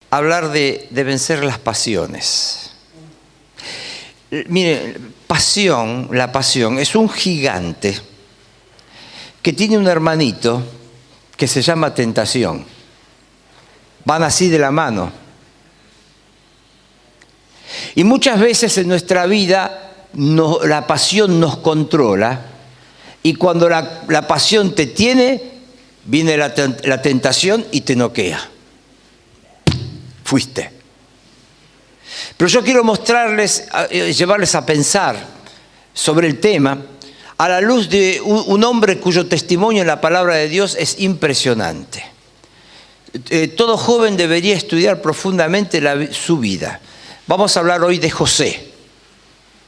hablar de vencer las pasiones. Mire, la pasión es un gigante que tiene un hermanito que se llama tentación. Van así de la mano. Y muchas veces en nuestra vida la pasión nos controla, y cuando la pasión te tiene, viene la tentación y te noquea. Fuiste. Pero yo quiero mostrarles, llevarles a pensar sobre el tema a la luz de un hombre cuyo testimonio en la palabra de Dios es impresionante. Todo joven debería estudiar profundamente su vida. Vamos a hablar hoy de José.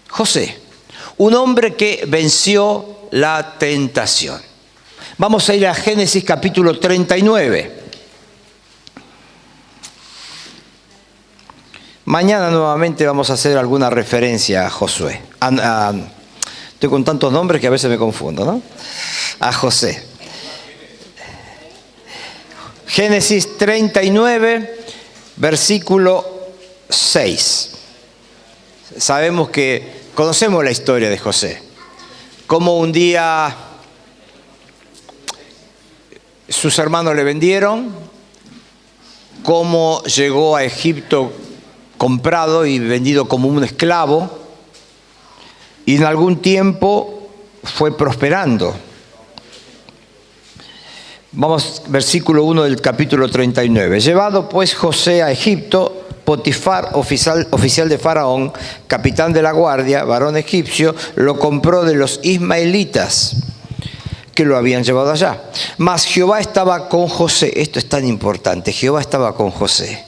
José, un hombre que venció la tentación. Vamos a ir a Génesis capítulo 39. Mañana nuevamente vamos a hacer alguna referencia a Josué. Estoy con tantos nombres que a veces me confundo, ¿no? A José. Génesis 39, versículo 6. Sabemos que conocemos la historia de José. Cómo un día sus hermanos le vendieron, cómo llegó a Egipto comprado y vendido como un esclavo, y en algún tiempo fue prosperando. Vamos, versículo 1 del capítulo 39. Llevado pues José a Egipto, Potifar, oficial de Faraón, capitán de la guardia, varón egipcio, lo compró de los ismaelitas que lo habían llevado allá. Mas Jehová estaba con José. Esto es tan importante. Jehová estaba con José.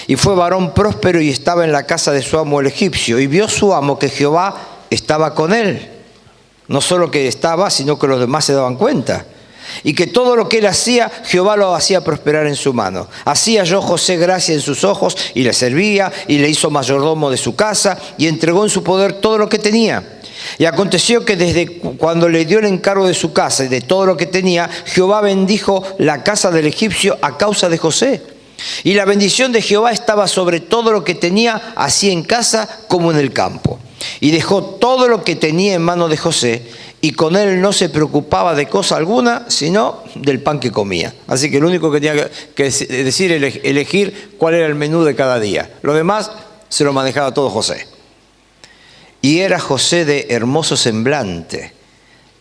Y fue varón próspero y estaba en la casa de su amo el egipcio. Y vio su amo que Jehová estaba con él. No solo que estaba, sino que los demás se daban cuenta. Y que todo lo que él hacía, Jehová lo hacía prosperar en su mano. Hacía yo José gracia en sus ojos, y le servía, y le hizo mayordomo de su casa, y entregó en su poder todo lo que tenía. Y aconteció que desde cuando le dio el encargo de su casa y de todo lo que tenía, Jehová bendijo la casa del egipcio a causa de José. Y la bendición de Jehová estaba sobre todo lo que tenía, así en casa como en el campo. Y dejó todo lo que tenía en mano de José, y con él no se preocupaba de cosa alguna, sino del pan que comía. Así que lo único que tenía que decir es elegir cuál era el menú de cada día. Lo demás se lo manejaba todo José. Y era José de hermoso semblante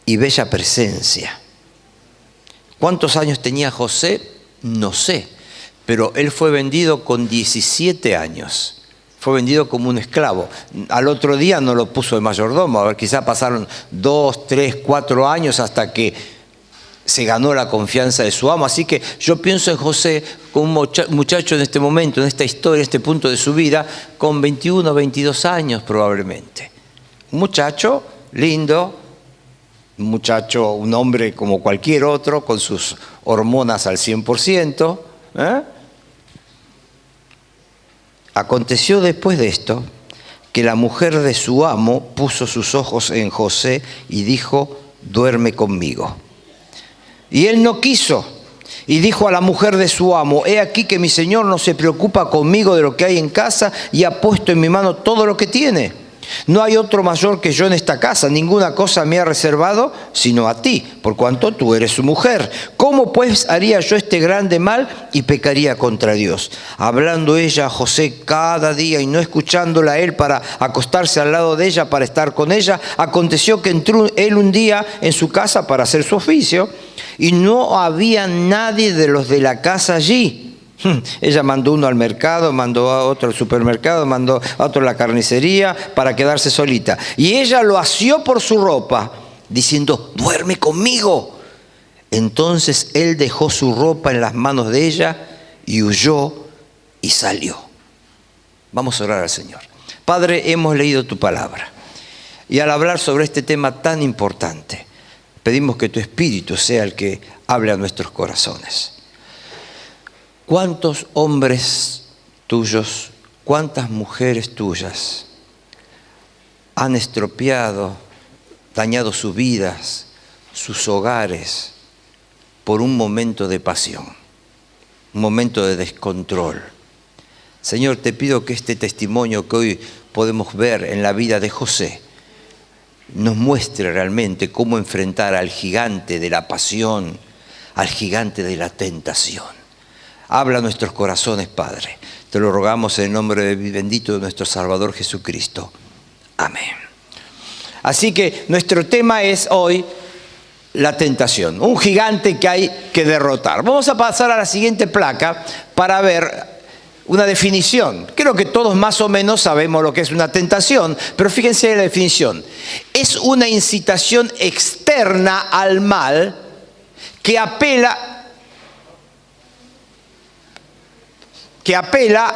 y bella presencia. ¿Cuántos años tenía José? No sé, pero él fue vendido con 17 años. Fue vendido como un esclavo. Al otro día no lo puso de mayordomo. A ver, quizá pasaron 2, 3, 4 años hasta que se ganó la confianza de su amo. Así que yo pienso en José como un muchacho en este momento, en esta historia, en este punto de su vida, con 21, 22 años probablemente. Un muchacho lindo, un hombre como cualquier otro, con sus hormonas al 100%. Aconteció después de esto que la mujer de su amo puso sus ojos en José y dijo: duerme conmigo. Y él no quiso, y dijo a la mujer de su amo: he aquí que mi señor no se preocupa conmigo de lo que hay en casa, y ha puesto en mi mano todo lo que tiene. No hay otro mayor que yo en esta casa, ninguna cosa me ha reservado sino a ti, por cuanto tú eres su mujer. ¿Cómo pues haría yo este grande mal y pecaría contra Dios? Hablando ella a José cada día y no escuchándola a él para acostarse al lado de ella, para estar con ella, aconteció que entró él un día en su casa para hacer su oficio, y no había nadie de los de la casa allí. Ella mandó uno al mercado, mandó a otro al supermercado, mandó a otro a la carnicería para quedarse solita. Y ella lo asió por su ropa, diciendo: duerme conmigo. Entonces él dejó su ropa en las manos de ella y huyó y salió. Vamos a orar al Señor. Padre, hemos leído tu palabra. Y al hablar sobre este tema tan importante, pedimos que tu Espíritu sea el que hable a nuestros corazones. ¿Cuántos hombres tuyos, cuántas mujeres tuyas han estropeado, dañado sus vidas, sus hogares, por un momento de pasión, un momento de descontrol? Señor, te pido que este testimonio que hoy podemos ver en la vida de José nos muestre realmente cómo enfrentar al gigante de la pasión, al gigante de la tentación. Habla a nuestros corazones, Padre. Te lo rogamos en el nombre bendito de nuestro Salvador Jesucristo. Amén. Así que nuestro tema es hoy la tentación, un gigante que hay que derrotar. Vamos a pasar a la siguiente placa para ver una definición. Creo que todos más o menos sabemos lo que es una tentación, pero fíjense en la definición. Es una incitación externa al mal que apela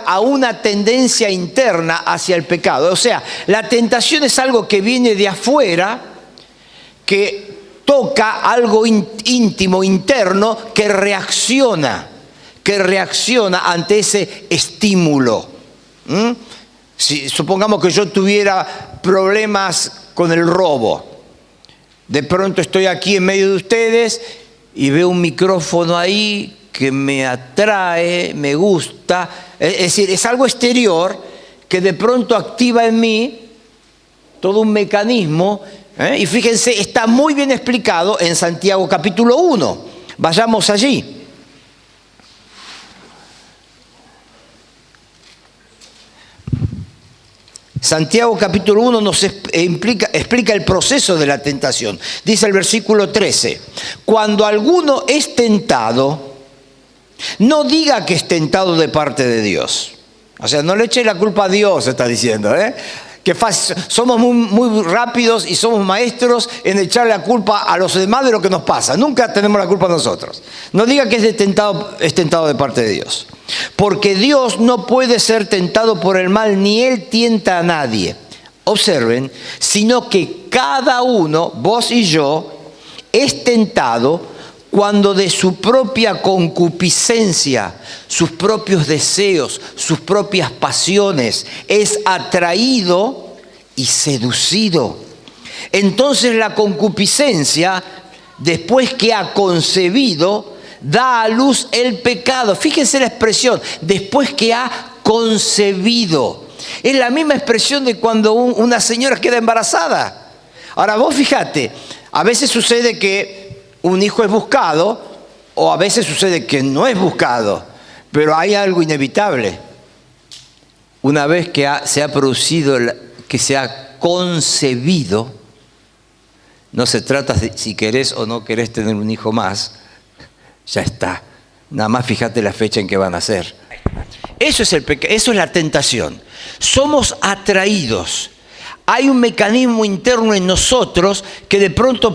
a una tendencia interna hacia el pecado. O sea, la tentación es algo que viene de afuera, que toca algo íntimo, interno, que reacciona ante ese estímulo. Si supongamos que yo tuviera problemas con el robo, de pronto estoy aquí en medio de ustedes y veo un micrófono ahí que me atrae, me gusta, es decir, es algo exterior que de pronto activa en mí todo un mecanismo, y fíjense, está muy bien explicado en Santiago capítulo 1. Vayamos allí. Santiago capítulo 1 nos explica el proceso de la tentación. Dice el versículo 13, cuando alguno es tentado, no diga que es tentado de parte de Dios. O sea, no le eche la culpa a Dios, está diciendo, que somos muy rápidos y somos maestros en echar la culpa a los demás de lo que nos pasa. Nunca tenemos la culpa nosotros. No diga que es tentado de parte de Dios. Porque Dios no puede ser tentado por el mal, ni Él tienta a nadie. Observen, sino que cada uno, vos y yo, es tentado cuando de su propia concupiscencia, sus propios deseos, sus propias pasiones, es atraído y seducido. Entonces la concupiscencia, después que ha concebido, da a luz el pecado. Fíjense la expresión, después que ha concebido. Es la misma expresión de cuando una señora queda embarazada. Ahora vos fíjate, a veces sucede que un hijo es buscado, o a veces sucede que no es buscado, pero hay algo inevitable. Una vez que se ha producido, que se ha concebido, no se trata de si querés o no querés tener un hijo más, ya está. Nada más fíjate la fecha en que van a ser. Eso es la tentación. Somos atraídos. Hay un mecanismo interno en nosotros que de pronto,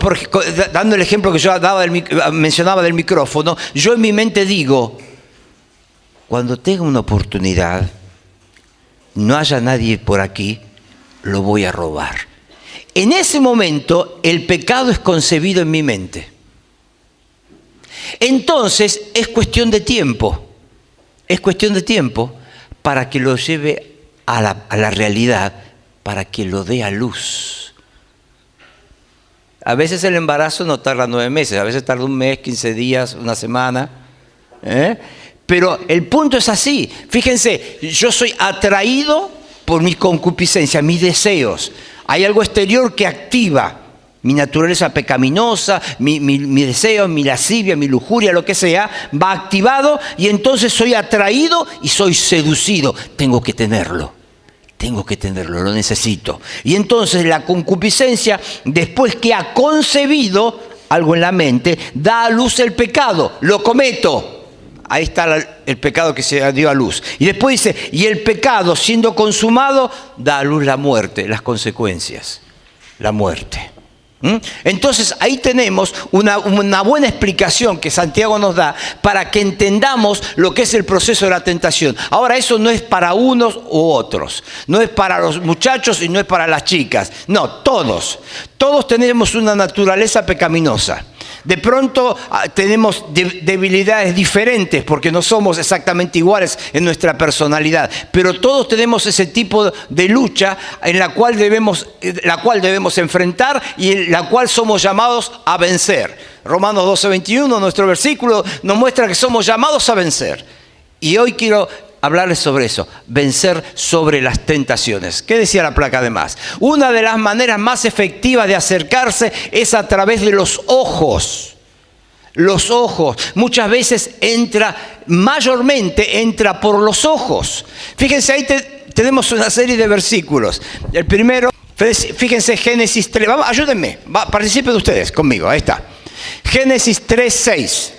dando el ejemplo que yo mencionaba del micrófono, yo en mi mente digo, cuando tenga una oportunidad, no haya nadie por aquí, lo voy a robar. En ese momento el pecado es concebido en mi mente. Entonces es cuestión de tiempo. Es cuestión de tiempo para que lo lleve a la realidad, para que lo dé a luz. A veces el embarazo no tarda 9 meses, a veces tarda 1 mes, 15 días, 1 semana. Pero el punto es así. Fíjense, yo soy atraído por mi concupiscencia, mis deseos. Hay algo exterior que activa mi naturaleza pecaminosa, mi deseo, mi lascivia, mi lujuria, lo que sea, va activado y entonces soy atraído y soy seducido. Tengo que tenerlo, lo necesito. Y entonces la concupiscencia, después que ha concebido algo en la mente, da a luz el pecado, lo cometo. Ahí está el pecado que se dio a luz. Y después dice, y el pecado siendo consumado, da a luz la muerte, las consecuencias, la muerte. Entonces ahí tenemos una buena explicación que Santiago nos da para que entendamos lo que es el proceso de la tentación. Ahora, eso no es para unos u otros, no es para los muchachos y no es para las chicas, no, todos tenemos una naturaleza pecaminosa. De pronto tenemos debilidades diferentes porque no somos exactamente iguales en nuestra personalidad, pero todos tenemos ese tipo de lucha en la cual debemos enfrentar y en la cual somos llamados a vencer. Romanos 12:21, nuestro versículo, nos muestra que somos llamados a vencer. Y hoy quiero hablarles sobre eso, vencer sobre las tentaciones. ¿Qué decía la placa además? Una de las maneras más efectivas de acercarse es a través de los ojos. Los ojos. Muchas veces mayormente entra por los ojos. Fíjense, ahí tenemos una serie de versículos. El primero, fíjense, Génesis 3. Vamos, ayúdenme, participen ustedes conmigo, ahí está. Génesis 3:6.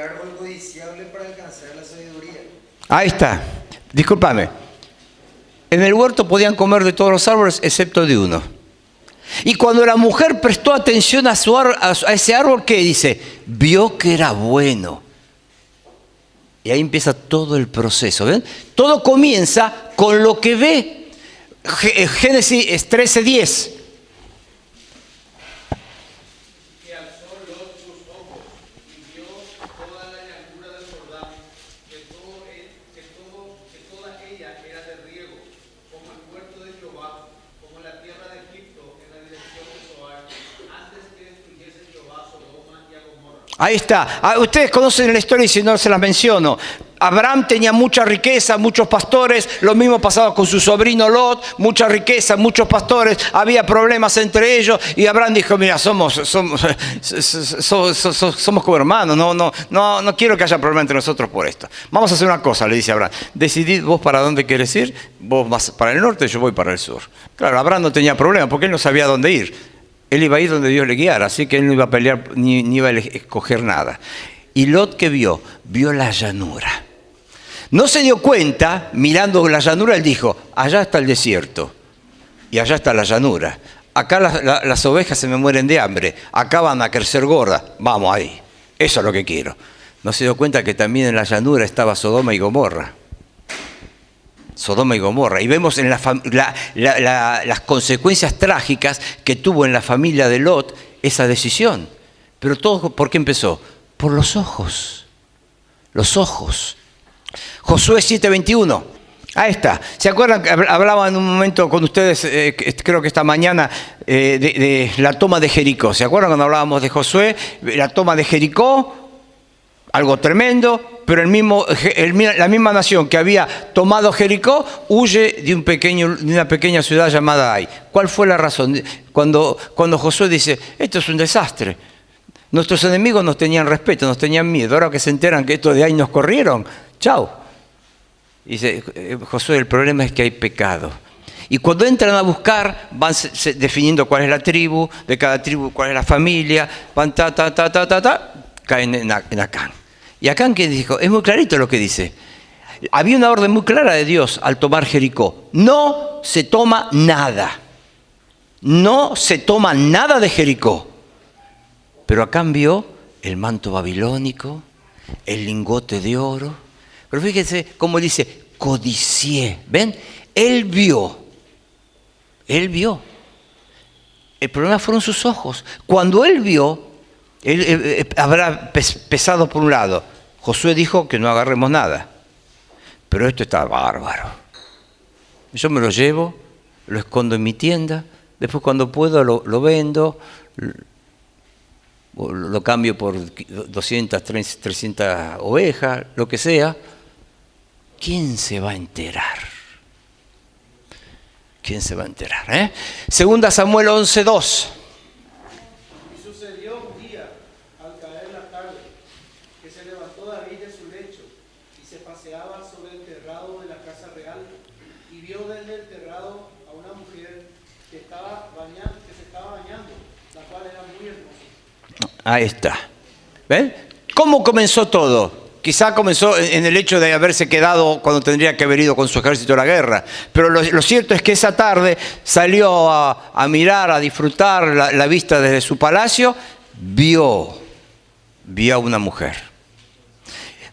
Árbol codiciable para alcanzar la sabiduría. Ahí está. Discúlpame. En el huerto podían comer de todos los árboles excepto de uno. Y cuando la mujer prestó atención a ese árbol, ¿qué dice? Vio que era bueno. Y ahí empieza todo el proceso. ¿Ven? Todo comienza con lo que ve. Génesis 13:10. Ahí está. Ustedes conocen la historia y si no se las menciono. Abraham tenía mucha riqueza, muchos pastores. Lo mismo pasaba con su sobrino Lot. Mucha riqueza, muchos pastores. Había problemas entre ellos. Y Abraham dijo, mira, somos como hermanos. No quiero que haya problema entre nosotros por esto. Vamos a hacer una cosa, le dice Abraham. Decidid vos para dónde querés ir. Vos vas para el norte, yo voy para el sur. Claro, Abraham no tenía problema porque él no sabía dónde ir. Él iba a ir donde Dios le guiara, así que él no iba a pelear ni iba a escoger nada. Y Lot, ¿qué vio? Vio la llanura. No se dio cuenta, mirando la llanura, él dijo, allá está el desierto y allá está la llanura. Acá las ovejas se me mueren de hambre, acá van a crecer gordas, vamos ahí. Eso es lo que quiero. No se dio cuenta que también en la llanura estaba Sodoma y Gomorra. Sodoma y Gomorra. Y vemos en las consecuencias trágicas que tuvo en la familia de Lot esa decisión. Pero todo, ¿por qué empezó? Por los ojos. Los ojos. Josué 7:21. Ahí está. ¿Se acuerdan que hablaba en un momento con ustedes, creo que esta mañana, de la toma de Jericó? ¿Se acuerdan cuando hablábamos de Josué? La toma de Jericó, algo tremendo. Pero la misma nación que había tomado Jericó huye de una pequeña ciudad llamada Ai. ¿Cuál fue la razón? Cuando Josué dice, esto es un desastre. Nuestros enemigos nos tenían respeto, nos tenían miedo. Ahora que se enteran que estos de Ai nos corrieron, chao. Dice Josué, el problema es que hay pecado. Y cuando entran a buscar, van definiendo cuál es la tribu, de cada tribu cuál es la familia, van caen en Acán. Y Acán, ¿qué dijo? Es muy clarito lo que dice. Había una orden muy clara de Dios al tomar Jericó. No se toma nada. No se toma nada de Jericó. Pero Acán vio el manto babilónico, el lingote de oro. Pero fíjense cómo dice, codicié. ¿Ven? Él vio. Él vio. El problema fueron sus ojos. Cuando él vio, él habrá pesado por un lado. Josué dijo que no agarremos nada. Pero esto está bárbaro. Yo me lo llevo, lo escondo en mi tienda, después cuando puedo lo vendo, lo cambio por 200, 300 ovejas, lo que sea. ¿Quién se va a enterar? ¿Quién se va a enterar? Segunda Samuel 11:2. Ahí está. ¿Ven? ¿Cómo comenzó todo? Quizá comenzó en el hecho de haberse quedado cuando tendría que haber ido con su ejército a la guerra. Pero lo cierto es que esa tarde salió a mirar, a disfrutar la vista desde su palacio. Vio a una mujer.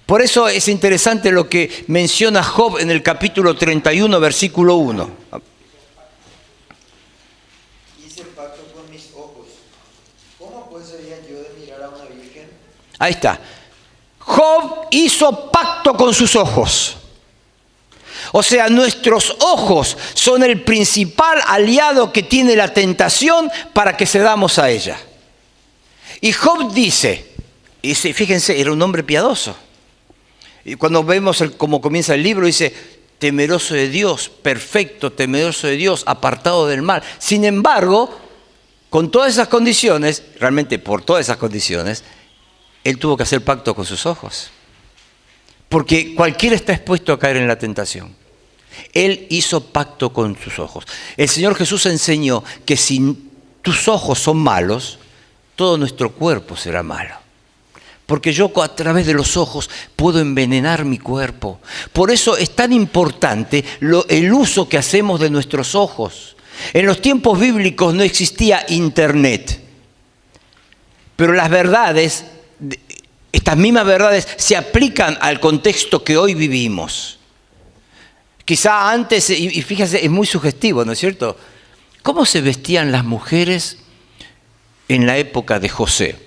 Por eso es interesante lo que menciona Job en el capítulo 31, versículo 1. Ahí está. Job hizo pacto con sus ojos. O sea, nuestros ojos son el principal aliado que tiene la tentación para que cedamos a ella. Y Job dice, fíjense, era un hombre piadoso. Y cuando vemos cómo comienza el libro, dice, temeroso de Dios, perfecto, temeroso de Dios, apartado del mal. Sin embargo, con todas esas condiciones, realmente por todas esas condiciones, él tuvo que hacer pacto con sus ojos. Porque cualquiera está expuesto a caer en la tentación. Él hizo pacto con sus ojos. El Señor Jesús enseñó que si tus ojos son malos, todo nuestro cuerpo será malo. Porque yo a través de los ojos puedo envenenar mi cuerpo. Por eso es tan importante el uso que hacemos de nuestros ojos. En los tiempos bíblicos no existía internet. Pero las verdades, estas mismas verdades, se aplican al contexto que hoy vivimos. Quizá antes, y fíjense, es muy sugestivo, ¿no es cierto? ¿Cómo se vestían las mujeres en la época de José?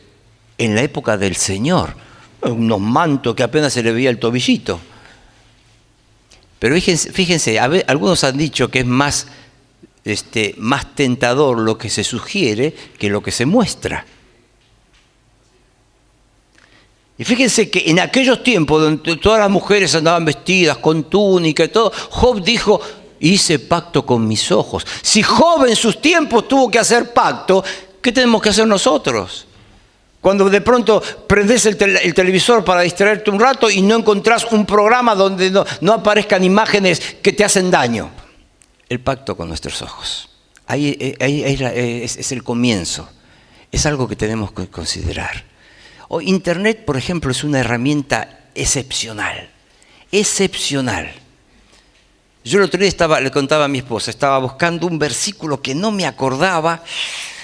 En la época del Señor. Unos mantos que apenas se le veía el tobillito. Pero fíjense, algunos han dicho que es más tentador lo que se sugiere que lo que se muestra. Y fíjense que en aquellos tiempos donde todas las mujeres andaban vestidas con túnica y todo, Job dijo, hice pacto con mis ojos. Si Job en sus tiempos tuvo que hacer pacto, ¿qué tenemos que hacer nosotros? Cuando de pronto prendes el televisor para distraerte un rato y no encontrás un programa donde no aparezcan imágenes que te hacen daño. El pacto con nuestros ojos. Ahí es el comienzo. Es algo que tenemos que considerar. Internet, por ejemplo, es una herramienta excepcional. Excepcional. Yo el otro día le contaba a mi esposa, estaba buscando un versículo que no me acordaba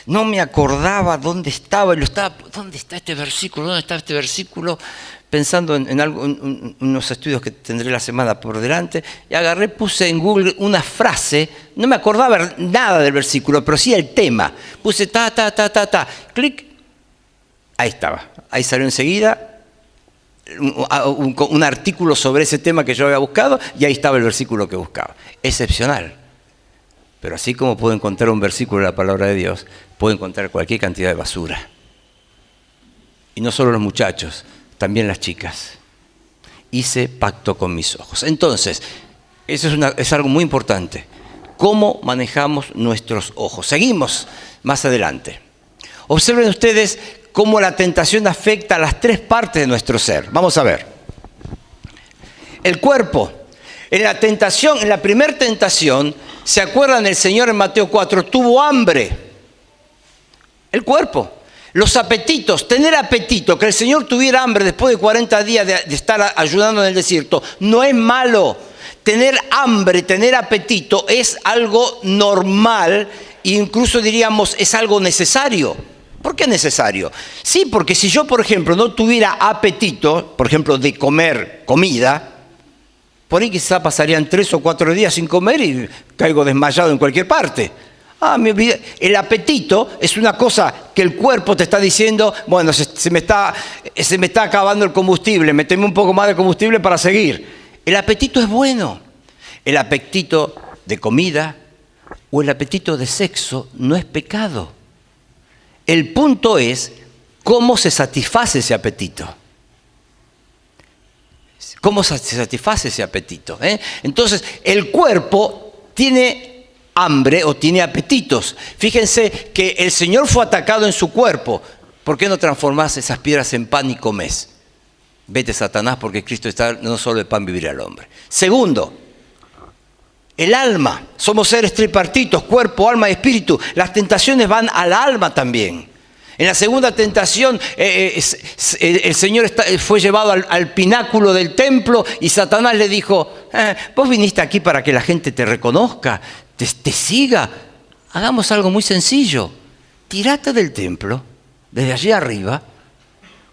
dónde estaba, ¿dónde está este versículo? ¿Dónde está este versículo? Pensando en unos estudios que tendré la semana por delante, y puse en Google una frase, no me acordaba nada del versículo, pero sí el tema. Puse clic, ahí estaba. Ahí salió enseguida un artículo sobre ese tema que yo había buscado y ahí estaba el versículo que buscaba. Excepcional. Pero así como puedo encontrar un versículo de la palabra de Dios, puedo encontrar cualquier cantidad de basura. Y no solo los muchachos, también las chicas. Hice pacto con mis ojos. Entonces, eso es algo muy importante. ¿Cómo manejamos nuestros ojos? Seguimos más adelante. Observen ustedes cómo la tentación afecta a las tres partes de nuestro ser. Vamos a ver. El cuerpo. En la primera tentación, ¿se acuerdan? El Señor en Mateo 4 tuvo hambre. El cuerpo. Los apetitos, tener apetito, que el Señor tuviera hambre después de 40 días de estar ayunando en el desierto, no es malo. Tener hambre, tener apetito es algo normal e incluso diríamos es algo necesario. ¿Por qué necesario? Sí, porque si yo, por ejemplo, no tuviera apetito, por ejemplo, de comer comida, por ahí quizá pasarían 3 o 4 días sin comer y caigo desmayado en cualquier parte. Me olvidé. El apetito es una cosa que el cuerpo te está diciendo, bueno, se me está acabando el combustible, meteme un poco más de combustible para seguir. El apetito es bueno. El apetito de comida o el apetito de sexo no es pecado. El punto es cómo se satisface ese apetito. ¿Cómo se satisface ese apetito? Entonces, el cuerpo tiene hambre o tiene apetitos. Fíjense que el Señor fue atacado en su cuerpo. ¿Por qué no transformás esas piedras en pan y comés? Vete, Satanás, porque Cristo está, no solo de pan vivirá el hombre. Segundo, el alma. Somos seres tripartitos, cuerpo, alma y espíritu. Las tentaciones van al alma también. En la segunda tentación, el Señor fue llevado al pináculo del templo y Satanás le dijo, vos viniste aquí para que la gente te reconozca, te siga. Hagamos algo muy sencillo. Tírate del templo, desde allí arriba.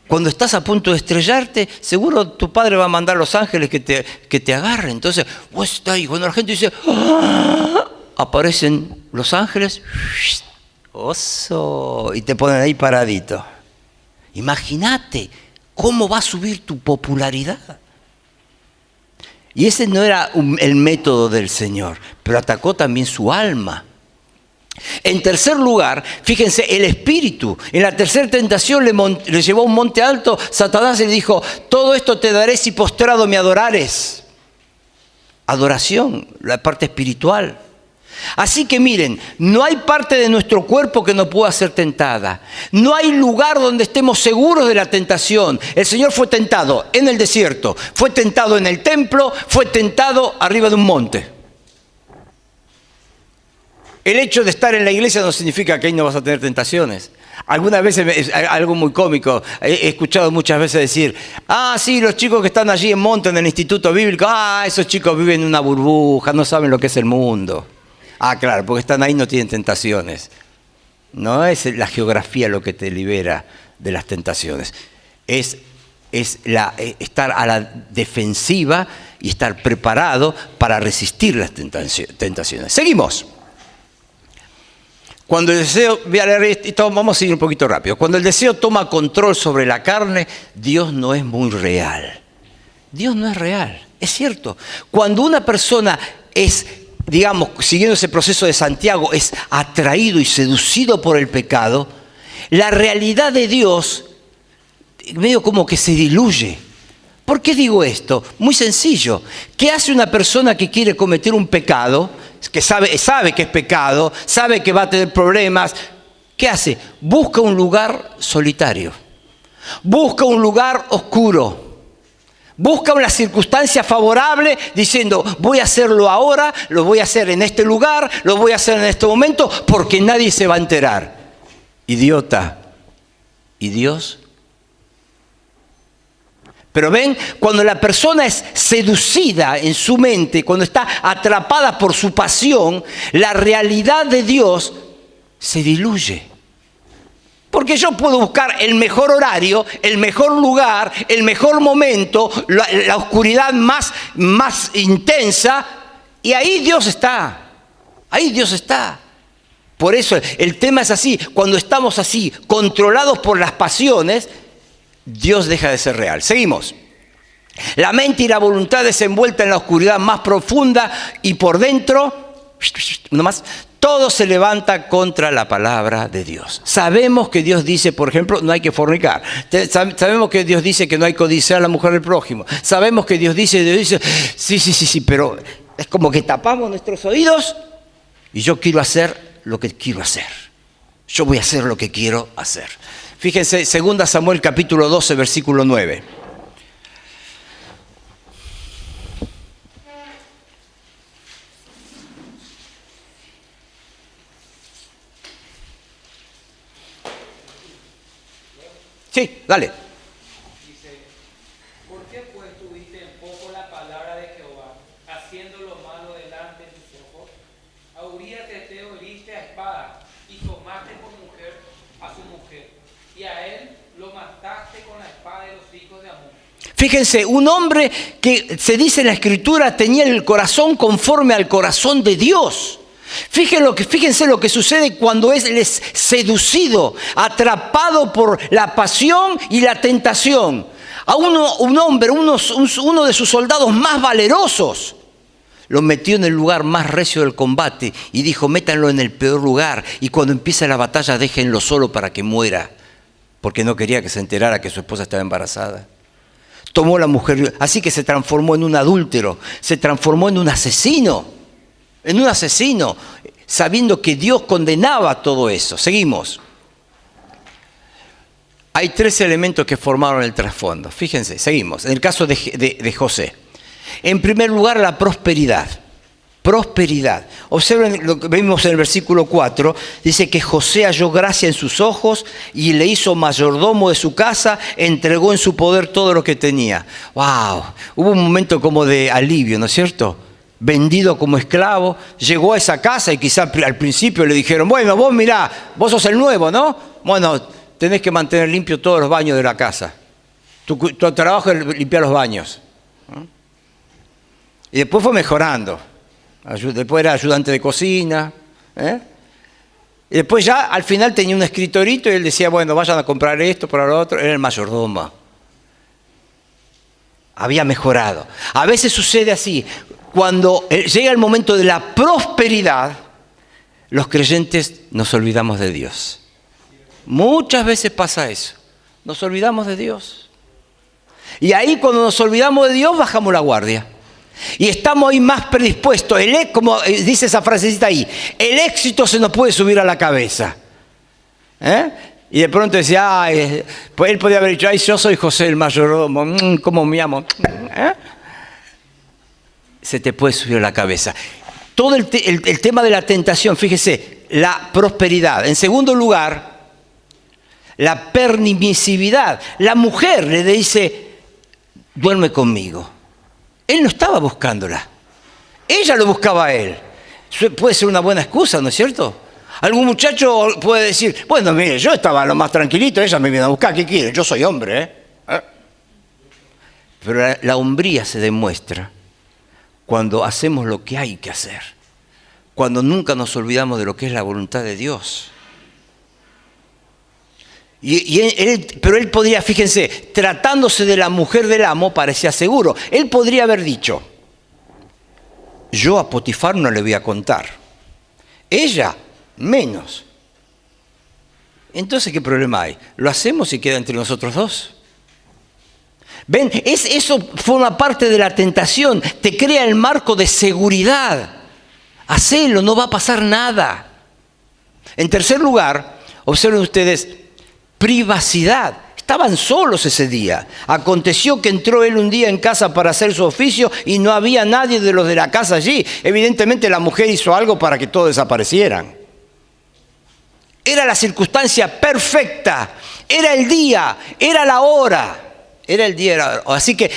Cuando estás a punto de estrellarte, seguro tu padre va a mandar a los ángeles que te agarren. Entonces, vos estás ahí. Cuando la gente dice, ¡ah!, aparecen los ángeles, ¡oso!, y te ponen ahí paradito. Imagínate cómo va a subir tu popularidad. Y ese no era el método del Señor, pero atacó también su alma. En tercer lugar, fíjense, el espíritu. En la tercera tentación le llevó a un monte alto, Satanás le dijo, todo esto te daré si postrado me adorares. Adoración, la parte espiritual. Así que miren, no hay parte de nuestro cuerpo que no pueda ser tentada. No hay lugar donde estemos seguros de la tentación. El Señor fue tentado en el desierto, fue tentado en el templo, fue tentado arriba de un monte. El hecho de estar en la iglesia no significa que ahí no vas a tener tentaciones. Algunas veces, algo muy cómico, he escuchado muchas veces decir, sí, los chicos que están allí en Monte, en el Instituto Bíblico, esos chicos viven en una burbuja, no saben lo que es el mundo. Claro, porque están ahí, no tienen tentaciones. No es la geografía lo que te libera de las tentaciones. Es estar a la defensiva y estar preparado para resistir las tentaciones. Seguimos. Cuando el deseo, vamos a ir un poquito rápido. Cuando el deseo toma control sobre la carne, Dios no es muy real. Dios no es real, es cierto. Cuando una persona es, digamos, siguiendo ese proceso de Santiago, es atraído y seducido por el pecado, la realidad de Dios medio como que se diluye. ¿Por qué digo esto? Muy sencillo. ¿Qué hace una persona que quiere cometer un pecado? Que sabe que es pecado, sabe que va a tener problemas. ¿Qué hace? Busca un lugar solitario. Busca un lugar oscuro. Busca una circunstancia favorable diciendo, voy a hacerlo ahora, lo voy a hacer en este lugar, lo voy a hacer en este momento, porque nadie se va a enterar. Idiota. ¿Y Dios? Pero ven, cuando la persona es seducida en su mente, cuando está atrapada por su pasión, la realidad de Dios se diluye. Porque yo puedo buscar el mejor horario, el mejor lugar, el mejor momento, la oscuridad más intensa, y ahí Dios está. Ahí Dios está. Por eso el tema es así. Cuando estamos así, controlados por las pasiones, Dios deja de ser real. Seguimos. La mente y la voluntad desenvuelta en la oscuridad más profunda y por dentro, todo se levanta contra la palabra de Dios. Sabemos que Dios dice, por ejemplo, no hay que fornicar. Sabemos que Dios dice que no hay que codiciar a la mujer del prójimo. Sabemos que Dios dice, sí, pero es como que tapamos nuestros oídos y yo quiero hacer lo que quiero hacer. Yo voy a hacer lo que quiero hacer. Fíjense, 2 Samuel capítulo 12, versículo 9. Sí, dale. Dice, ¿por qué pues tuviste en poco la palabra de Jehová, haciendo lo malo delante de tus ojos? A Urías Eteo heriste a espada, y tomaste por mujer a su mujer, y a él lo mataste con la espada de los hijos de Amón. Fíjense, un hombre que se dice en la Escritura tenía el corazón conforme al corazón de Dios. Fíjense lo que sucede cuando él es seducido, atrapado por la pasión y la tentación. A un hombre, uno de sus soldados más valerosos, lo metió en el lugar más recio del combate y dijo, métanlo en el peor lugar y cuando empiece la batalla déjenlo solo para que muera, porque no quería que se enterara que su esposa estaba embarazada. Tomó la mujer, así que se transformó en un adúltero, se transformó en un asesino, sabiendo que Dios condenaba todo eso. Seguimos. Hay 3 elementos que formaron el trasfondo. Fíjense, seguimos. En el caso de José. En primer lugar, la prosperidad. Prosperidad. Observen lo que vimos en el versículo 4. Dice que José halló gracia en sus ojos y le hizo mayordomo de su casa, entregó en su poder todo lo que tenía. ¡Wow! Hubo un momento como de alivio, ¿no es cierto? Vendido como esclavo, llegó a esa casa y quizá al principio le dijeron, bueno, vos mirá, vos sos el nuevo, ¿no? Bueno, tenés que mantener limpios todos los baños de la casa. Tu trabajo es limpiar los baños. Y después fue mejorando. Después era ayudante de cocina. Y después ya al final tenía un escritorito y él decía, bueno, vayan a comprar esto, para lo otro. Era el mayordomo. había mejorado. A veces sucede así. Cuando llega el momento de la prosperidad, los creyentes nos olvidamos de Dios. Muchas veces pasa eso. Nos olvidamos de Dios. Y ahí cuando nos olvidamos de Dios, bajamos la guardia. Y estamos ahí más predispuestos. Como dice esa frasecita ahí, el éxito se nos puede subir a la cabeza. Y de pronto decía, pues él podía haber dicho, ay, yo soy José el mayordomo, ¿cómo me amo? Se te puede subir a la cabeza. Todo el tema de la tentación, fíjese, la prosperidad. En segundo lugar, la permisividad. La mujer le dice, duerme conmigo. Él no estaba buscándola. Ella lo buscaba a él. Puede ser una buena excusa, ¿no es cierto? Algún muchacho puede decir, bueno, mire, yo estaba lo más tranquilito, ella me vino a buscar, ¿qué quiere? Yo soy hombre, Pero la hombría se demuestra cuando hacemos lo que hay que hacer. Cuando nunca nos olvidamos de lo que es la voluntad de Dios. Pero él podría, fíjense, tratándose de la mujer del amo, parecía seguro. Él podría haber dicho, yo a Potifar no le voy a contar. Ella, menos. Entonces, ¿qué problema hay? ¿Lo hacemos y queda entre nosotros dos? ¿Ven? Eso forma parte de la tentación. Te crea el marco de seguridad. Hacelo, no va a pasar nada. En tercer lugar, observen ustedes, privacidad. Estaban solos ese día. Aconteció que entró él un día en casa para hacer su oficio y no había nadie de los de la casa allí. Evidentemente la mujer hizo algo para que todos desaparecieran. Era la circunstancia perfecta. Era el día, era la hora. Era el día, era la hora. Así que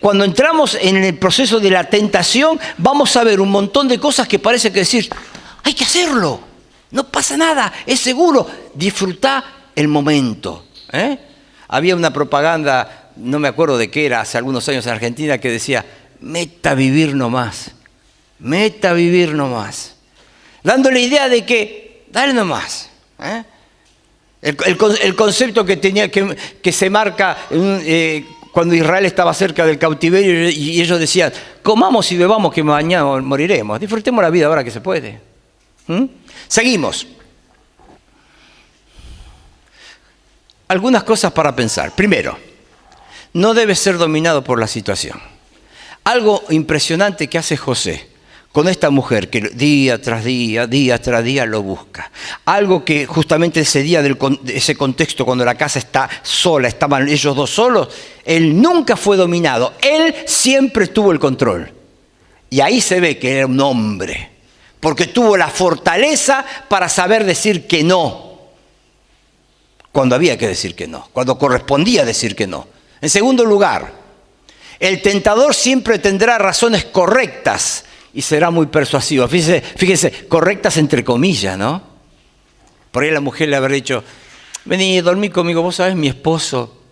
cuando entramos en el proceso de la tentación, vamos a ver un montón de cosas que parece que decir, hay que hacerlo. No pasa nada, es seguro. Disfrutá el momento. Había una propaganda, no me acuerdo de qué era, hace algunos años en Argentina, que decía, meta vivir nomás. Meta vivir nomás. Dando la idea de que, dale nomás. El concepto que se marca cuando Israel estaba cerca del cautiverio y ellos decían, comamos y bebamos que mañana moriremos. Disfrutemos la vida ahora que se puede. Seguimos. Algunas cosas para pensar. Primero, no debes ser dominado por la situación. Algo impresionante que hace José con esta mujer que día tras día lo busca. Algo que justamente ese día, ese contexto, cuando la casa está sola, estaban ellos dos solos, él nunca fue dominado. Él siempre tuvo el control. Y ahí se ve que era un hombre. Porque tuvo la fortaleza para saber decir que no. Cuando había que decir que no. Cuando correspondía decir que no. En segundo lugar, el tentador siempre tendrá razones correctas y será muy persuasivo. Fíjense, correctas entre comillas, ¿no? Por ahí la mujer le habrá dicho, vení, dormí conmigo, vos sabés, mi esposo,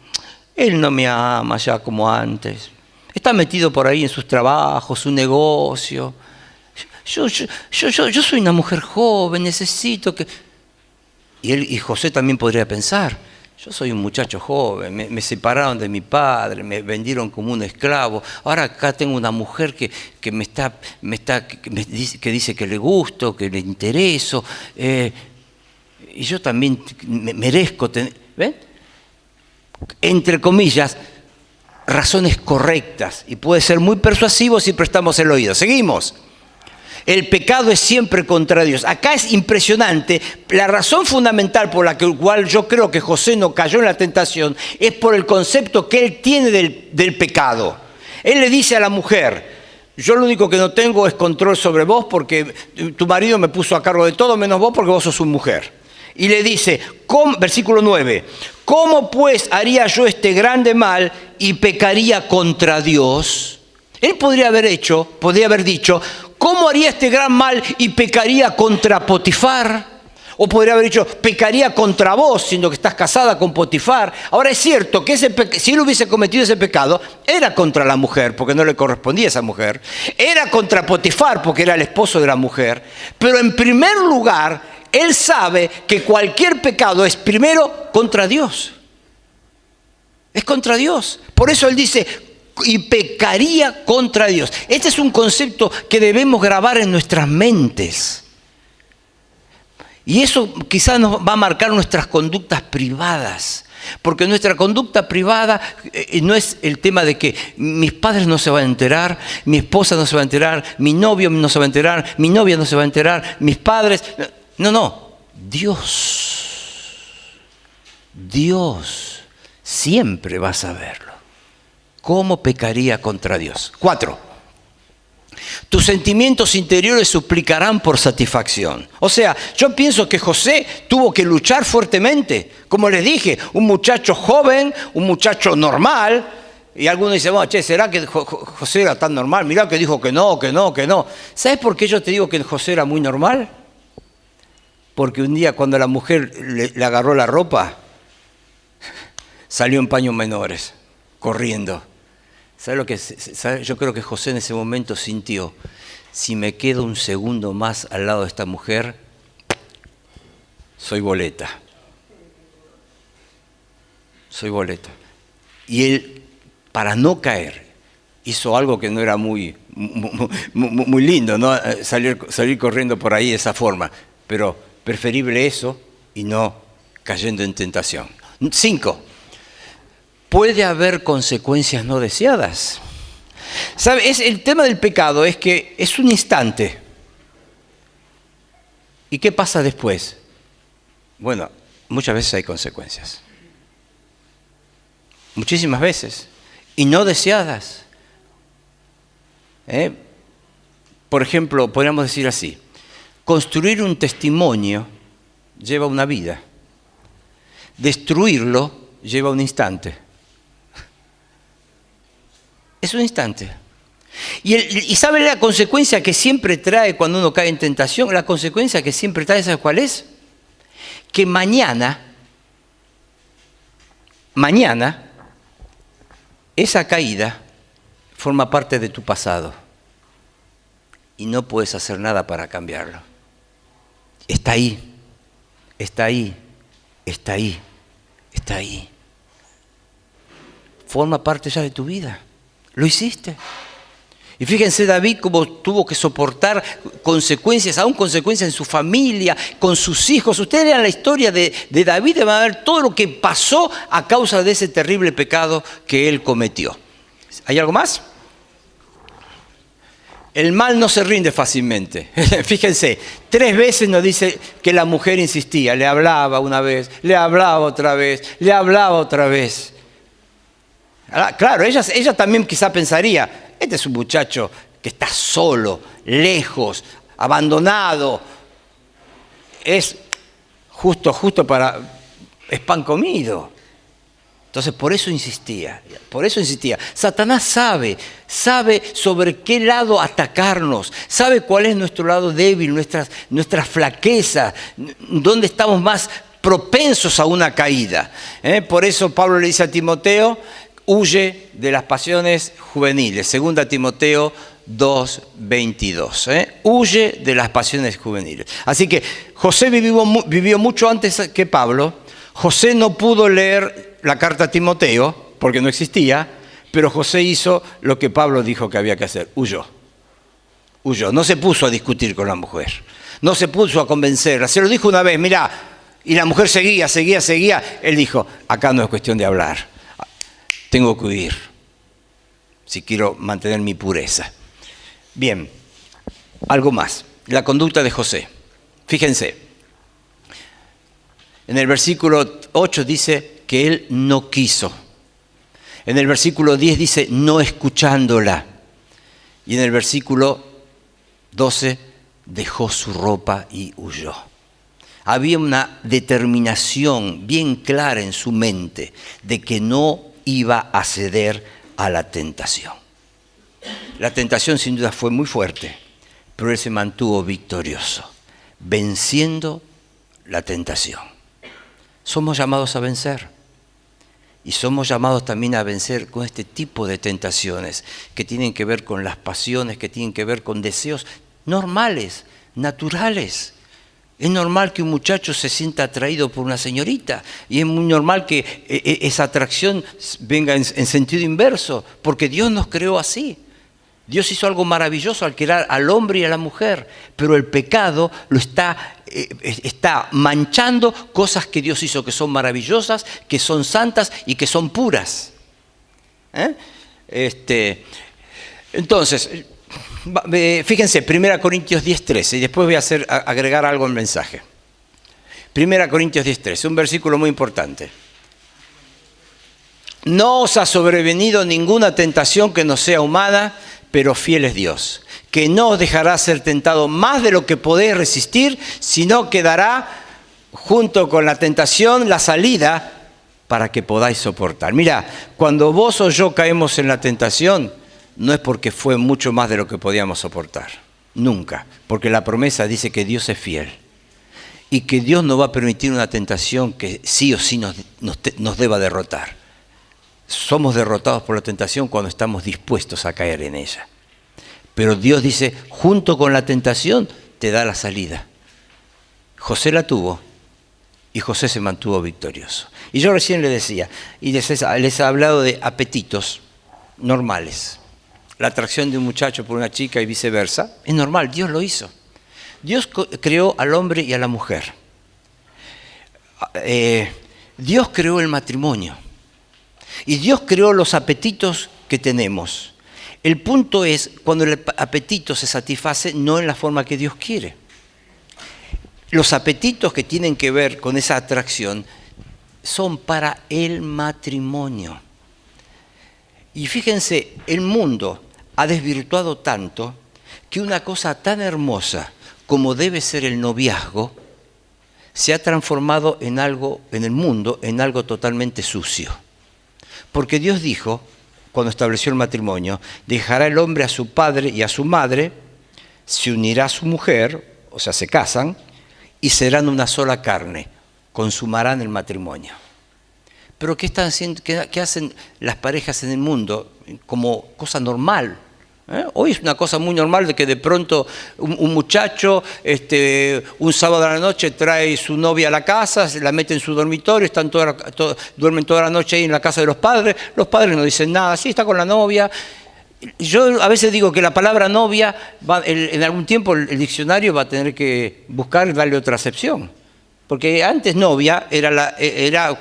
él no me ama ya como antes. Está metido por ahí en sus trabajos, su negocio. Yo soy una mujer joven, necesito que... Y José también podría pensar, yo soy un muchacho joven, me separaron de mi padre, me vendieron como un esclavo, ahora acá tengo una mujer que dice que le gusto, que le intereso, y yo también merezco tener... ¿Ven? Entre comillas, razones correctas, y puede ser muy persuasivo si prestamos el oído. Seguimos. El pecado es siempre contra Dios. Acá es impresionante. La razón fundamental por la cual yo creo que José no cayó en la tentación es por el concepto que él tiene del pecado. Él le dice a la mujer, yo lo único que no tengo es control sobre vos porque tu marido me puso a cargo de todo menos vos porque vos sos su mujer. Y le dice, versículo 9, ¿cómo pues haría yo este grande mal y pecaría contra Dios? Él podría haber dicho, ¿cómo haría este gran mal y pecaría contra Potifar? O podría haber dicho, pecaría contra vos, siendo que estás casada con Potifar. Ahora es cierto que si él hubiese cometido ese pecado, era contra la mujer, porque no le correspondía a esa mujer. Era contra Potifar, porque era el esposo de la mujer. Pero en primer lugar, él sabe que cualquier pecado es primero contra Dios. Es contra Dios. Por eso él dice, y pecaría contra Dios. Este es un concepto que debemos grabar en nuestras mentes. Y eso quizás nos va a marcar nuestras conductas privadas. Porque nuestra conducta privada no es el tema de que mis padres no se van a enterar, mi esposa no se va a enterar, mi novio no se va a enterar, mi novia no se va a enterar, mis padres. No. Dios siempre va a saberlo. ¿Cómo pecaría contra Dios? 4. Tus sentimientos interiores suplicarán por satisfacción. O sea, yo pienso que José tuvo que luchar fuertemente. Como les dije, un muchacho joven, un muchacho normal. Y algunos dicen, bueno, ¿será que José era tan normal? Mirá que dijo que no. ¿Sabes por qué yo te digo que José era muy normal? Porque un día cuando la mujer le agarró la ropa, salió en paños menores, corriendo. ¿Sabe lo que yo creo que José en ese momento sintió? Si me quedo un segundo más al lado de esta mujer, soy boleta. Y él, para no caer, hizo algo que no era muy lindo, ¿no? Salir corriendo por ahí de esa forma. Pero preferible eso y no cayendo en tentación. 5. Puede haber consecuencias no deseadas. ¿Sabe? El tema del pecado es que es un instante. ¿Y qué pasa después? Bueno, muchas veces hay consecuencias. Muchísimas veces. Y no deseadas. Por ejemplo, podríamos decir así. Construir un testimonio lleva una vida. Destruirlo lleva un instante. Es un instante. ¿Y sabe la consecuencia que siempre trae cuando uno cae en tentación? La consecuencia que siempre trae, ¿sabes cuál es? Que mañana, esa caída forma parte de tu pasado. Y no puedes hacer nada para cambiarlo. Está ahí. Forma parte ya de tu vida. Lo hiciste. Y fíjense David cómo tuvo que soportar consecuencias, aún consecuencias en su familia, con sus hijos. Ustedes lean la historia de David y van a ver todo lo que pasó a causa de ese terrible pecado que él cometió. ¿Hay algo más? El mal no se rinde fácilmente. Fíjense, 3 veces nos dice que la mujer insistía. Le hablaba una vez, le hablaba otra vez. Claro, ella también quizá pensaría, este es un muchacho que está solo, lejos, abandonado. Es justo es pan comido. Entonces por eso insistía. Satanás sabe sobre qué lado atacarnos, sabe cuál es nuestro lado débil, nuestras flaquezas, dónde estamos más propensos a una caída. Por eso Pablo le dice a Timoteo, huye de las pasiones juveniles. 2 Timoteo 2:22. Huye de las pasiones juveniles. Así que José vivió mucho antes que Pablo. José no pudo leer la carta a Timoteo porque no existía, pero José hizo lo que Pablo dijo que había que hacer. Huyó. No se puso a discutir con la mujer. No se puso a convencerla. Se lo dijo una vez, mirá, y la mujer seguía. Él dijo, acá no es cuestión de hablar. Tengo que huir si quiero mantener mi pureza. Bien, algo más. La conducta de José. Fíjense, en el versículo 8 dice que él no quiso. En el versículo 10 dice no escuchándola. Y en el versículo 12 dejó su ropa y huyó. Había una determinación bien clara en su mente de que no iba a ceder a la tentación. La tentación sin duda fue muy fuerte, pero él se mantuvo victorioso, venciendo la tentación. Somos llamados a vencer y somos llamados también a vencer con este tipo de tentaciones que tienen que ver con las pasiones, que tienen que ver con deseos normales, naturales. Es normal que un muchacho se sienta atraído por una señorita y es muy normal que esa atracción venga en sentido inverso, porque Dios nos creó así. Dios hizo algo maravilloso al crear al hombre y a la mujer, pero el pecado lo está manchando cosas que Dios hizo que son maravillosas, que son santas y que son puras. Entonces, fíjense, 1 Corintios 10:13, y después voy a agregar algo al mensaje. 1 Corintios 10:13, un versículo muy importante. No os ha sobrevenido ninguna tentación que no sea humana, pero fiel es Dios, que no os dejará ser tentado más de lo que podéis resistir, sino que dará junto con la tentación la salida para que podáis soportar. Mira, cuando vos o yo caemos en la tentación, no es porque fue mucho más de lo que podíamos soportar, nunca, porque la promesa dice que Dios es fiel y que Dios no va a permitir una tentación que sí o sí nos deba derrotar. Somos derrotados por la tentación cuando estamos dispuestos a caer en ella. Pero Dios dice, junto con la tentación te da la salida. José la tuvo y José se mantuvo victorioso. Y yo recién le decía, y les he hablado de apetitos normales. La atracción de un muchacho por una chica y viceversa, es normal, Dios lo hizo. Dios creó al hombre y a la mujer. Dios creó el matrimonio. Y Dios creó los apetitos que tenemos. El punto es cuando el apetito se satisface no en la forma que Dios quiere. Los apetitos que tienen que ver con esa atracción son para el matrimonio. Y fíjense, el mundo ha desvirtuado tanto que una cosa tan hermosa como debe ser el noviazgo se ha transformado en el mundo en algo totalmente sucio. Porque Dios dijo, cuando estableció el matrimonio, dejará el hombre a su padre y a su madre, se unirá a su mujer, o sea, se casan, y serán una sola carne, consumarán el matrimonio. Pero ¿qué están haciendo? ¿Qué hacen las parejas en el mundo como cosa normal? Hoy es una cosa muy normal de que de pronto un muchacho un sábado a la noche trae su novia a la casa, se la mete en su dormitorio, duermen toda la noche ahí en la casa de los padres no dicen nada, sí, está con la novia. Yo a veces digo que la palabra novia, en algún tiempo el diccionario va a tener que buscar y darle otra acepción. Porque antes novia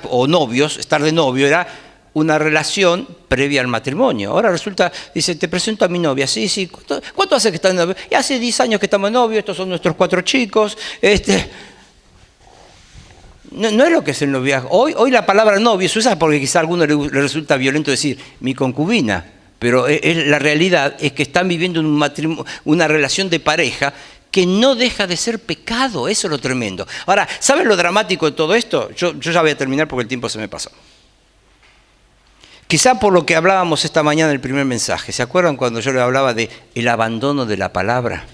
o novios, estar de novio era una relación previa al matrimonio. Ahora resulta, dice, te presento a mi novia. Sí, ¿cuánto hace que están de novio? Y hace 10 años que estamos de novio, estos son nuestros 4 chicos. No es lo que es el noviazgo. Hoy la palabra novio se usa porque quizá a alguno le resulta violento decir mi concubina, pero la realidad es que están viviendo una relación de pareja que no deja de ser pecado. Eso es lo tremendo. Ahora, ¿saben lo dramático de todo esto? Yo ya voy a terminar porque el tiempo se me pasó. Quizá por lo que hablábamos esta mañana en el primer mensaje. ¿Se acuerdan cuando yo les hablaba de el abandono de la palabra?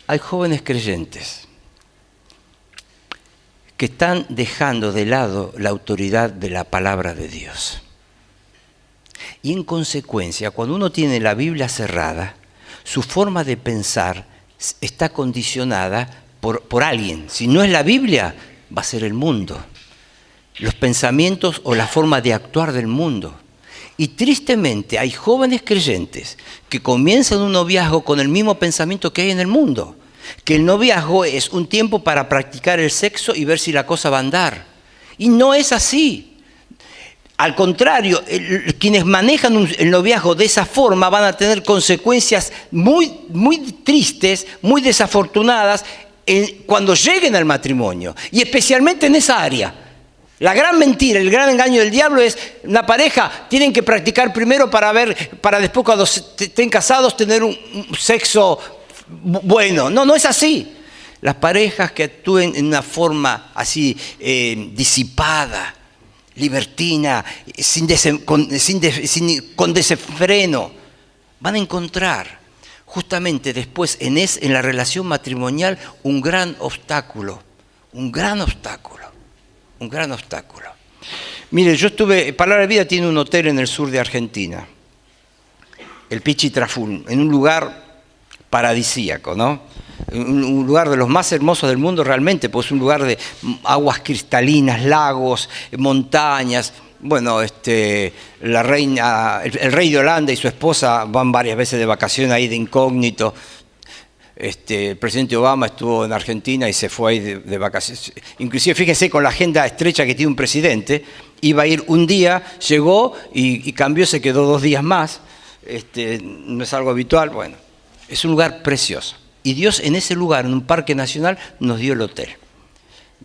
Hay jóvenes creyentes que están dejando de lado la autoridad de la palabra de Dios. Y en consecuencia, cuando uno tiene la Biblia cerrada, su forma de pensar está condicionada por alguien. Si no es la Biblia, va a ser el mundo. Los pensamientos o la forma de actuar del mundo. Y tristemente hay jóvenes creyentes que comienzan un noviazgo con el mismo pensamiento que hay en el mundo. Que el noviazgo es un tiempo para practicar el sexo y ver si la cosa va a andar. Y no es así. Al contrario, quienes manejan el noviazgo de esa forma van a tener consecuencias muy, muy tristes, muy desafortunadas cuando lleguen al matrimonio. Y especialmente en esa área. La gran mentira, el gran engaño del diablo es una pareja tienen que practicar primero para después cuando estén casados tener un sexo bueno. No es así. Las parejas que actúen en una forma así disipada, libertina, con desenfreno, van a encontrar justamente después en la relación matrimonial un gran obstáculo. Mire, Palabra de Vida tiene un hotel en el sur de Argentina, el Pichi Trafún, en un lugar paradisíaco, ¿no? un lugar de los más hermosos del mundo realmente, pues un lugar de aguas cristalinas, lagos, montañas. Bueno, la reina, el rey de Holanda y su esposa van varias veces de vacaciones ahí de incógnito. El presidente Obama estuvo en Argentina y se fue ahí de vacaciones. Inclusive, fíjense, con la agenda estrecha que tiene un presidente, iba a ir un día, llegó y cambió, se quedó 2 días más. No es algo habitual. Bueno, es un lugar precioso. Y Dios en ese lugar, en un parque nacional, nos dio el hotel.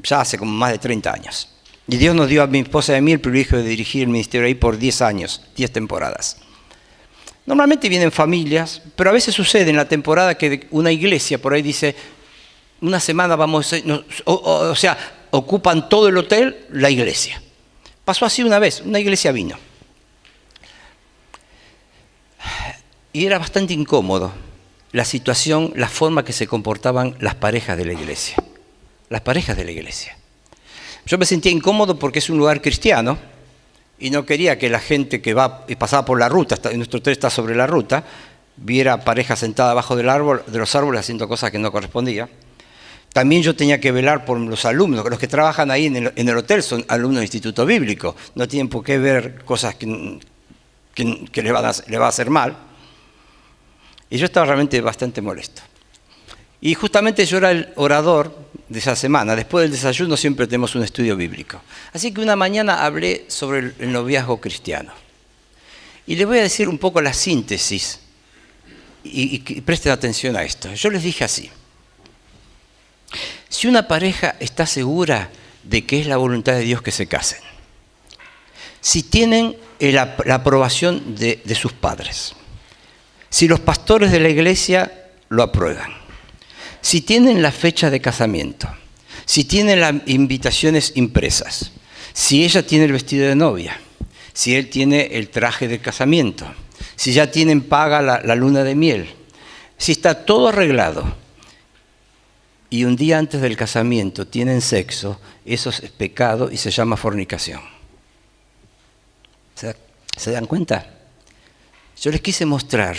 Ya hace como más de 30 años. Y Dios nos dio a mi esposa y a mí el privilegio de dirigir el ministerio ahí por 10 años, 10 temporadas. Normalmente vienen familias, pero a veces sucede en la temporada que una iglesia por ahí dice, una semana vamos a... o sea, ocupan todo el hotel la iglesia. Pasó así una vez, una iglesia vino. Y era bastante incómodo la situación, la forma que se comportaban las parejas de la iglesia. Las parejas de la iglesia. Yo me sentía incómodo porque es un lugar cristiano y no quería que la gente que va y pasaba por la ruta, nuestro hotel está sobre la ruta, viera parejas sentadas abajo de los árboles haciendo cosas que no correspondían. También yo tenía que velar por los alumnos, los que trabajan ahí en el hotel son alumnos de instituto bíblico, no tienen por qué ver cosas que le va a hacer mal. Y yo estaba realmente bastante molesto. Y justamente yo era el orador de esa semana. Después del desayuno siempre tenemos un estudio bíblico. Así que una mañana hablé sobre el noviazgo cristiano. Y les voy a decir un poco la síntesis. Y presten atención a esto. Yo les dije así. Si una pareja está segura de que es la voluntad de Dios que se casen, si tienen la aprobación de sus padres, si los pastores de la iglesia lo aprueban, si tienen la fecha de casamiento, si tienen las invitaciones impresas, si ella tiene el vestido de novia, si él tiene el traje de casamiento, si ya tienen paga la luna de miel, si está todo arreglado y un día antes del casamiento tienen sexo, eso es pecado y se llama fornicación. ¿Se dan cuenta? Yo les quise mostrar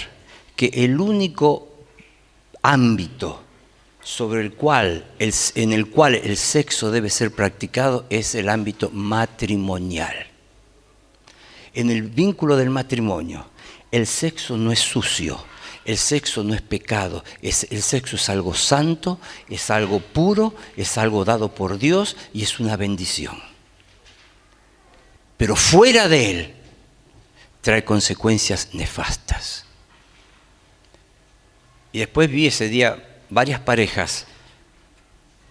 que el único ámbito en el cual el sexo debe ser practicado es el ámbito matrimonial. En el vínculo del matrimonio, el sexo no es sucio, el sexo no es pecado, el sexo es algo santo, es algo puro, es algo dado por Dios y es una bendición. Pero fuera de él, trae consecuencias nefastas. Y después vi ese día varias parejas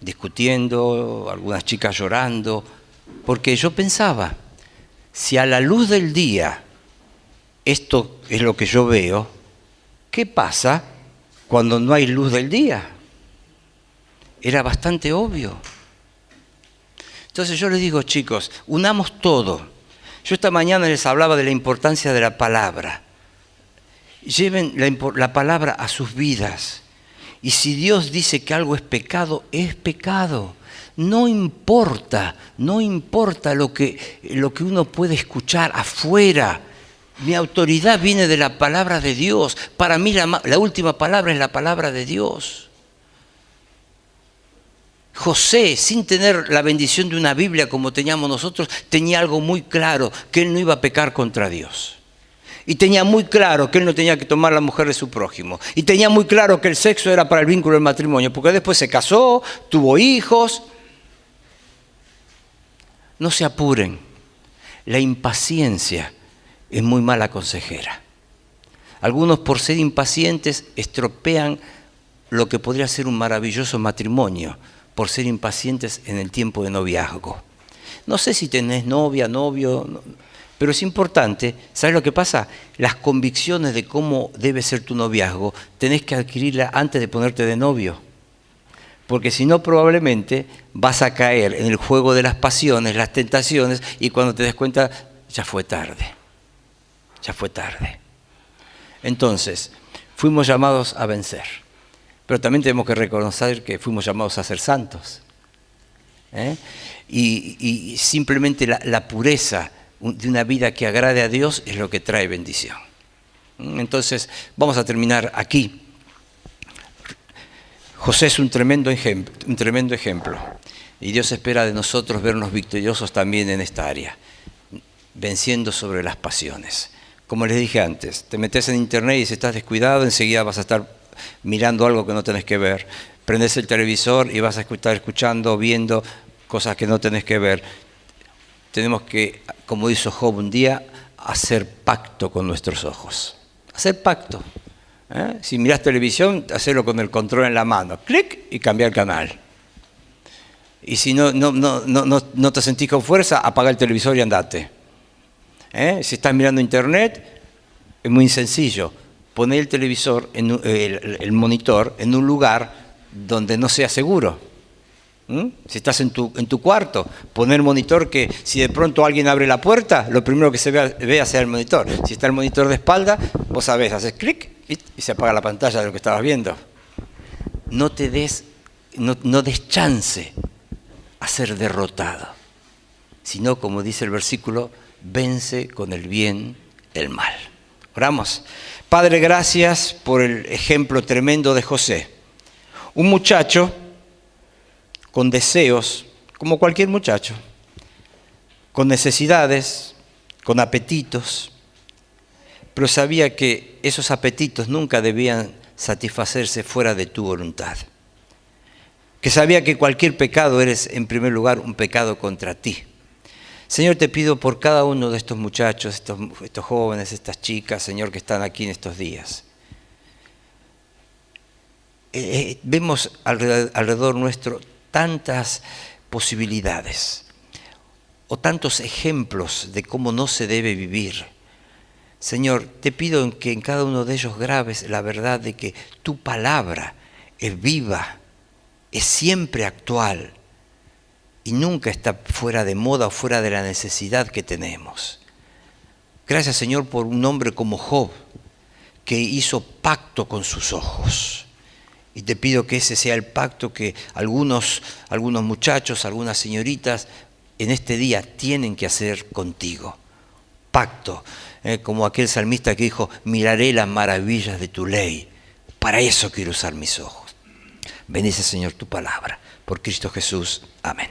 discutiendo, algunas chicas llorando, porque yo pensaba, si a la luz del día esto es lo que yo veo, ¿qué pasa cuando no hay luz del día? Era bastante obvio. Entonces yo les digo, chicos, unamos todo. Yo esta mañana les hablaba de la importancia de la palabra. Lleven la palabra a sus vidas. Y si Dios dice que algo es pecado, es pecado. No importa lo que uno puede escuchar afuera. Mi autoridad viene de la palabra de Dios. Para mí la última palabra es la palabra de Dios. José, sin tener la bendición de una Biblia como teníamos nosotros, tenía algo muy claro, que él no iba a pecar contra Dios. Y tenía muy claro que él no tenía que tomar la mujer de su prójimo. Y tenía muy claro que el sexo era para el vínculo del matrimonio, porque después se casó, tuvo hijos. No se apuren. La impaciencia es muy mala consejera. Algunos, por ser impacientes, estropean lo que podría ser un maravilloso matrimonio, por ser impacientes en el tiempo de noviazgo. No sé si tenés novia, novio, pero es importante. ¿Sabes lo que pasa? Las convicciones de cómo debe ser tu noviazgo tenés que adquirirlas antes de ponerte de novio. Porque si no, probablemente vas a caer en el juego de las pasiones, las tentaciones, y cuando te des cuenta, ya fue tarde. Ya fue tarde. Entonces, fuimos llamados a vencer. Pero también tenemos que reconocer que fuimos llamados a ser santos. Y simplemente la pureza de una vida que agrade a Dios es lo que trae bendición. Entonces, vamos a terminar aquí. José es un tremendo ejemplo. Y Dios espera de nosotros vernos victoriosos también en esta área, venciendo sobre las pasiones. Como les dije antes, te metes en internet y si estás descuidado, enseguida vas a estar mirando algo que no tenés que ver. Prendes el televisor y vas a estar escuchando, viendo cosas que no tenés que ver. Tenemos que, como hizo Job un día, hacer pacto con nuestros ojos. Hacer pacto. Si mirás televisión, hacerlo con el control en la mano. Clic y cambiar el canal. Y si no te sentís con fuerza, apaga el televisor y andate. Si estás mirando internet, es muy sencillo. Poner el televisor, el monitor, en un lugar donde no sea seguro. Si estás en tu cuarto, poner monitor que si de pronto alguien abre la puerta, lo primero que se vea sea el monitor. Si está el monitor de espalda, vos sabés, haces clic y se apaga la pantalla de lo que estabas viendo. No des chance a ser derrotado, sino, como dice el versículo, vence con el bien el mal. Oramos. Padre, gracias por el ejemplo tremendo de José. Un muchacho con deseos, como cualquier muchacho, con necesidades, con apetitos, pero sabía que esos apetitos nunca debían satisfacerse fuera de tu voluntad. Que sabía que cualquier pecado eres, en primer lugar, un pecado contra ti. Señor, te pido por cada uno de estos muchachos, estos jóvenes, estas chicas, Señor, que están aquí en estos días. Vemos alrededor nuestro tantas posibilidades o tantos ejemplos de cómo no se debe vivir. Señor, te pido que en cada uno de ellos grabes la verdad de que tu palabra es viva, es siempre actual y nunca está fuera de moda o fuera de la necesidad que tenemos. Gracias, Señor, por un hombre como Job, que hizo pacto con sus ojos. Y te pido que ese sea el pacto que algunos muchachos, algunas señoritas en este día tienen que hacer contigo. Pacto, como aquel salmista que dijo, miraré las maravillas de tu ley. Para eso quiero usar mis ojos. Bendice, Señor, tu palabra. Por Cristo Jesús. Amén.